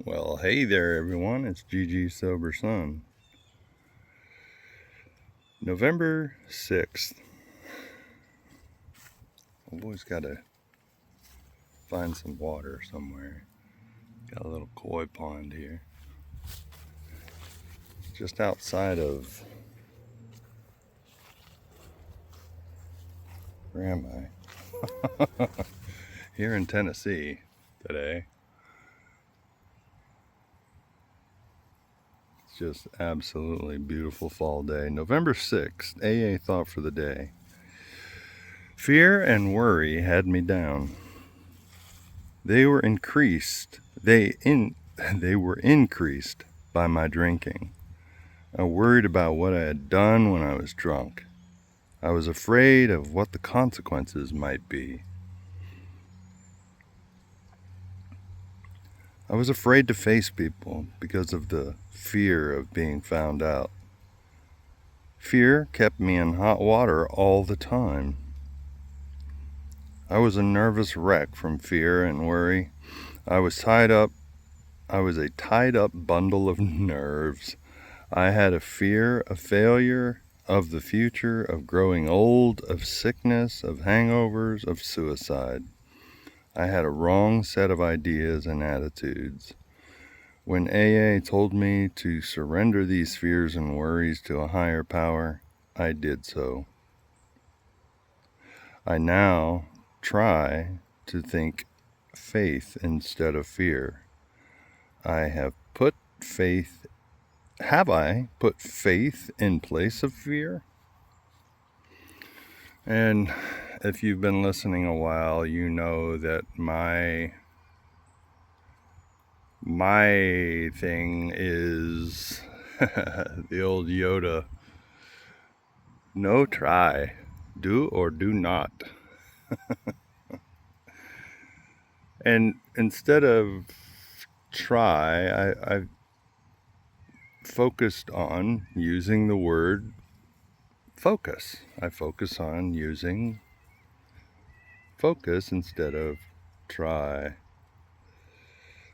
Well, hey there, everyone. It's GG Sober Sun. November 6th. I've always got to find some water somewhere. Got a little koi pond here. Just outside of. Where am I? Here in Tennessee today. It's just absolutely beautiful fall day. November 6th. AA thought for the day. Fear and worry had me down. They were increased. They were increased by my drinking. I worried about what I had done when I was drunk. I was afraid of what the consequences might be. I was afraid to face people because of the fear of being found out. Fear kept me in hot water all the time. I was a nervous wreck from fear and worry. I was a tied up bundle of nerves. I had a fear of failure, of the future, of growing old, of sickness, of hangovers, of suicide. I had a wrong set of ideas and attitudes. When AA told me to surrender these fears and worries to a higher power, I did so. I now try to think faith instead of fear. Have I put faith in place of fear? And if you've been listening a while, you know that my thing is the old Yoda, no try, do or do not. And instead of try, I've focused on using the word focus. I focus on using focus instead of try.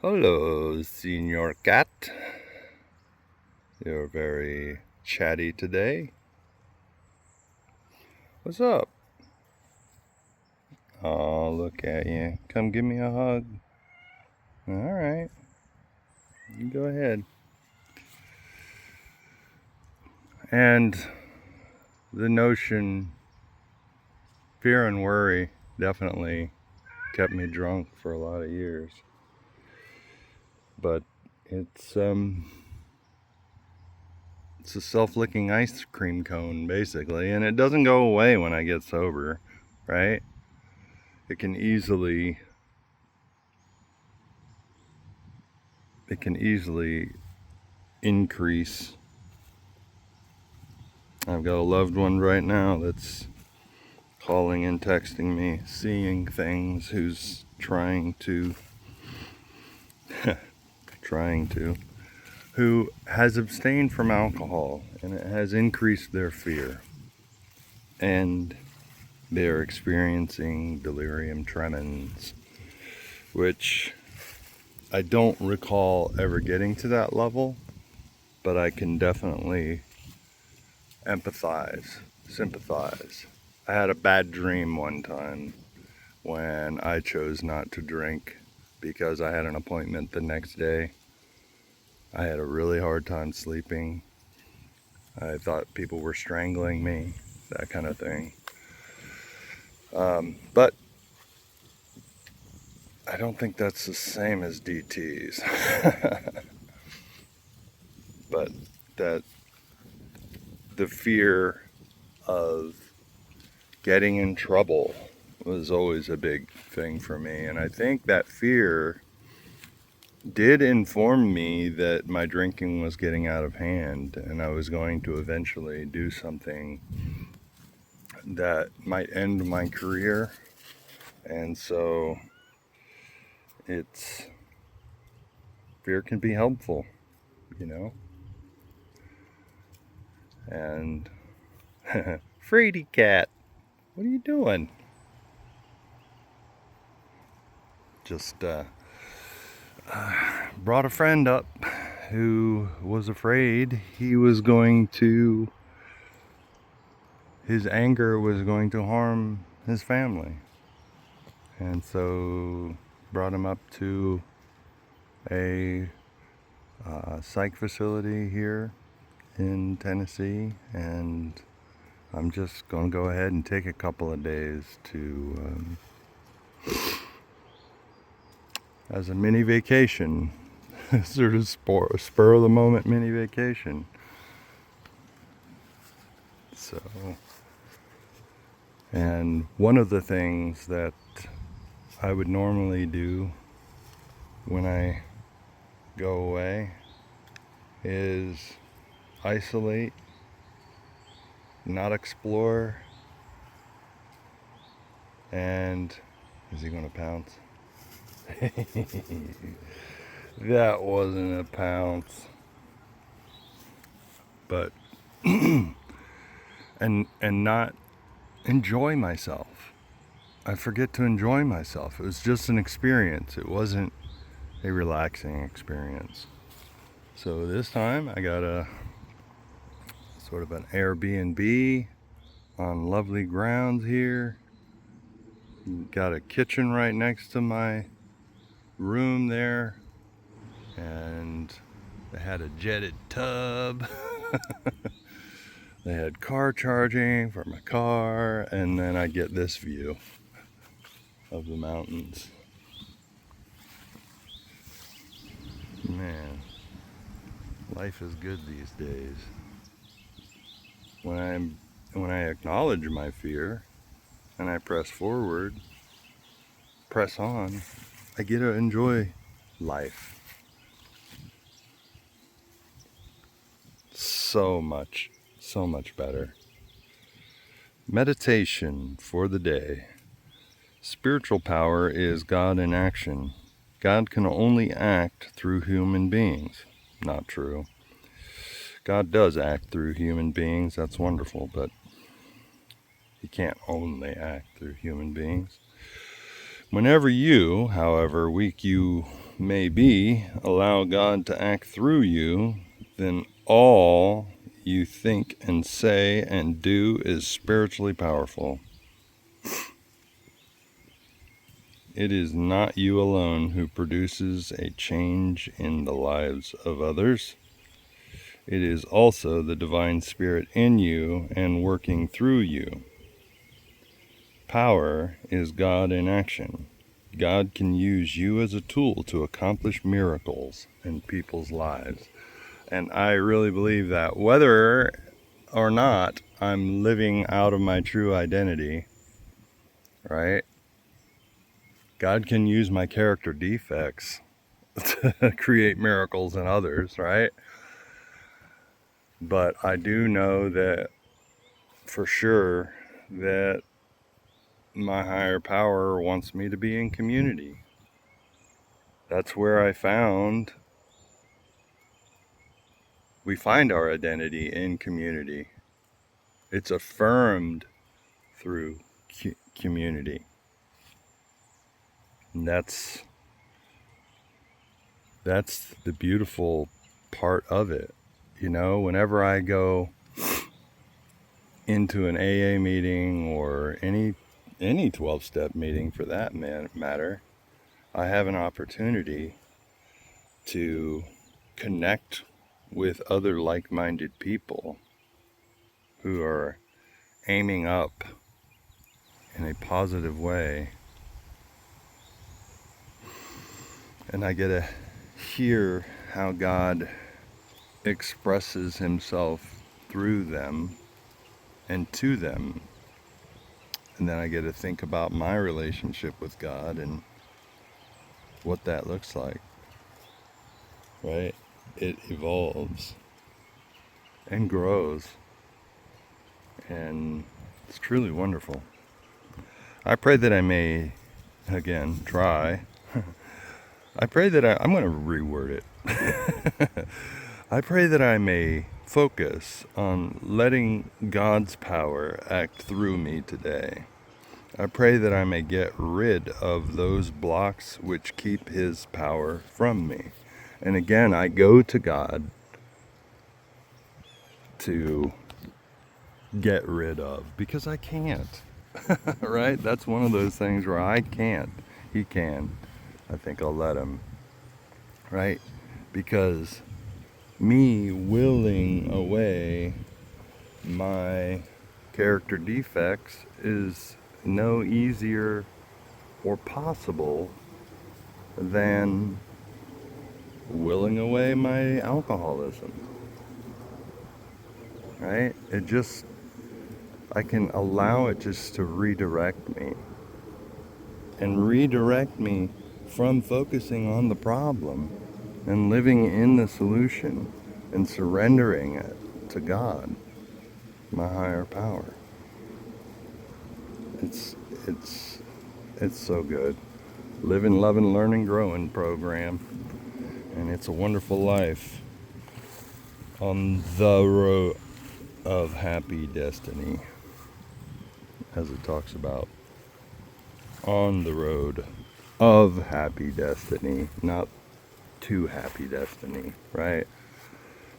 Hello, Senor Cat. You're very chatty today. What's up? Oh, look at you. Come give me a hug. Alright. You go ahead. And the notion, fear and worry definitely kept me drunk for a lot of years. But it's a self-licking ice cream cone, basically, and it doesn't go away when I get sober, right? It can easily increase. I've got a loved one right now that's calling and texting me, seeing things, who's trying to, who has abstained from alcohol, and it has increased their fear. And they're experiencing delirium tremens, which I don't recall ever getting to that level, but I can definitely empathize, sympathize. I had a bad dream one time when I chose not to drink because I had an appointment the next day. I had a really hard time sleeping. I thought people were strangling me, that kind of thing. But I don't think that's the same as DTs. But that the fear of getting in trouble was always a big thing for me. And I think that fear did inform me that my drinking was getting out of hand and I was going to eventually do something that might end my career. And so fear can be helpful, you know? And Fraidy cat, what are you doing? Just brought a friend up who was afraid his anger was going to harm his family. And so brought him up to a psych facility here in Tennessee, and I'm just going to go ahead and take a couple of days to as a mini vacation, sort of spur of the moment mini vacation. So, and one of the things that I would normally do when I go away is isolate, not explore, and is he going to pounce? That wasn't a pounce. But and not enjoy myself. I forget to enjoy myself. It was just an experience. It wasn't a relaxing experience. So this time I got a sort of an Airbnb on lovely grounds here. Got a kitchen right next to my room there, and they had a jetted tub. They had car charging for my car, and then I get this view of the mountains. Man, life is good these days. When I acknowledge my fear and I press forward, press on, I get to enjoy life so much better. Meditation for the day. Spiritual power is God in action. God can only act through human beings. Not true. God does act through human beings, that's wonderful, but He can't only act through human beings. Whenever you, however weak you may be, allow God to act through you, then all you think and say and do is spiritually powerful. It is not you alone who produces a change in the lives of others. It is also the divine spirit in you and working through you. Power is God in action. God can use you as a tool to accomplish miracles in people's lives. And I really believe that whether or not I'm living out of my true identity, right? God can use my character defects to create miracles in others, right? But I do know that for sure that my higher power wants me to be in community. That's where we find our identity in community. It's affirmed through community. And that's the beautiful part of it. You know, whenever I go into an AA meeting or any 12-step meeting for that matter, I have an opportunity to connect with other like-minded people who are aiming up in a positive way. And I get to hear how God expresses Himself through them and to them. And then I get to think about my relationship with God and what that looks like, right? It evolves and grows, and it's truly wonderful. I pray that I may, again, try. I pray that I'm going to reword it. I pray that I may focus on letting God's power act through me today. I pray that I may get rid of those blocks which keep His power from me. And again, I go to God to get rid of because I can't. Right? That's one of those things where I can't. He can. I think I'll let him. Right? Because me willing away my character defects is no easier or possible than willing away my alcoholism. Right? It just, I can allow it just to redirect me. And redirect me from focusing on the problem and living in the solution and surrendering it to God, my higher power. It's it's it's so good. Living, loving, learning, growing program, and it's a wonderful life on the road of happy destiny, as it talks about. On the road of happy destiny, not to happy destiny, right?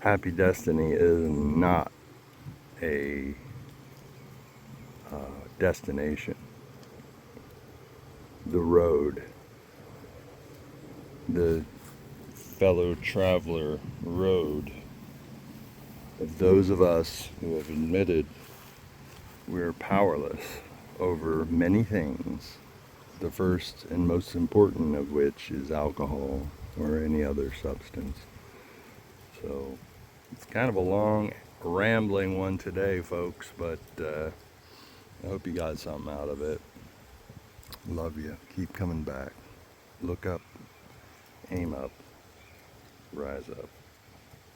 Happy destiny is not a destination. The road, the fellow traveler road of those of us who have admitted we're powerless over many things, the first and most important of which is alcohol or any other substance. So it's kind of a long, rambling one today, folks, but I hope you got something out of it. Love you. Keep coming back. Look up, aim up, rise up.